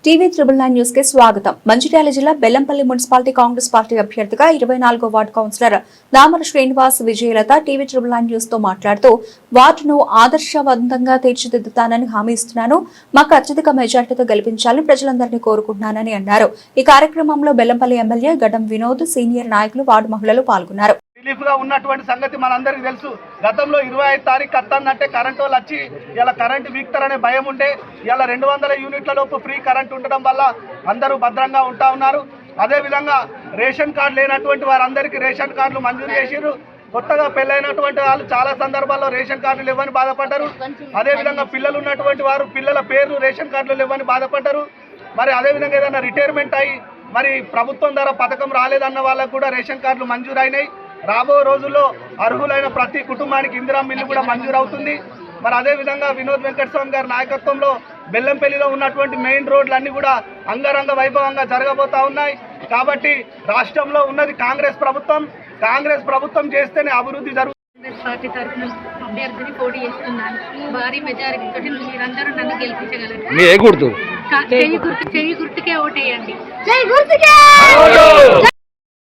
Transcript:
TV9 news కి స్వాగతం. మంచిర్యాల జిల్లా బెల్లంపల్లి మున్సిపాలిటీ కాంగ్రెస్ పార్టీ అభ్యర్థిగా 24వ ward councillor Damara Srinivas Vijayalatha TV9 news తో మాట్లాడుతూ వార్డును ఆదర్శవంతంగా తీర్చిదిద్దుతానని హామీ ఇస్తున్నాను. మాకు అత్యధిక మెజార్టీతో గెలిపించాలని ప్రజలందరినీ కోరుకుంటున్నానని అన్నారు. ఈ కార్యక్రమంలో బెల్లంపల్లి ఎమ్మెల్యే గడ్డం వినోద్, సీనియర్ నాయకులు, వార్డు మహిళలు పాల్గొన్నారు. రిలీఫ్ గా ఉన్నటువంటి సంగతి మనందరికీ తెలుసు. గతంలో 25 తారీఖు కత్తందంటే కరెంటు వాళ్ళు వచ్చి ఇలా కరెంటు వీక్తారనే భయం ఉండే. ఇలా 200 యూనిట్ల లోపు ఫ్రీ కరెంట్ ఉండడం వల్ల అందరూ భద్రంగా ఉంటా ఉన్నారు. అదేవిధంగా రేషన్ కార్డు లేనటువంటి వారందరికీ రేషన్ కార్డులు మంజూరు చేసిరు. కొత్తగా పెళ్ళైనటువంటి వాళ్ళు చాలా సందర్భాల్లో రేషన్ కార్డులు ఇవ్వని బాధపడ్డారు. అదేవిధంగా పిల్లలు ఉన్నటువంటి వారు పిల్లల పేర్లు రేషన్ కార్డులు ఇవ్వని బాధపడ్డారు. మరి అదేవిధంగా ఏదైనా రిటైర్మెంట్ అయ్యి మరి ప్రభుత్వం ద్వారా పథకం రాలేదన్న వాళ్ళకు కూడా రేషన్ కార్డులు మంజూరు అయినాయి. రాబో రోజుల్లో అర్హులైన ప్రతి కుటుంబానికి ఇందిరా మిల్లు కూడా మంజూరు అవుతుంది. మరి అదేవిధంగా వినోద్ వెంకటస్వామి గారి నాయకత్వంలో బెల్లంపల్లిలో ఉన్నటువంటి మెయిన్ రోడ్లన్నీ కూడా అంగరంగ వైభవంగా జరగబోతా ఉన్నాయి. కాబట్టి రాష్ట్రంలో ఉన్నది కాంగ్రెస్ ప్రభుత్వం. కాంగ్రెస్ ప్రభుత్వం చేస్తేనే అభివృద్ధి జరుగుతుంది. పార్టీ తరఫున అభ్యర్థిని పోటీ చేస్తున్నాను. భారీ మెజారిటీ తోటి మీరందరూ నన్ను గెలిపించగలరు. చెయ్యి గుర్తుకే ఓటేయండి.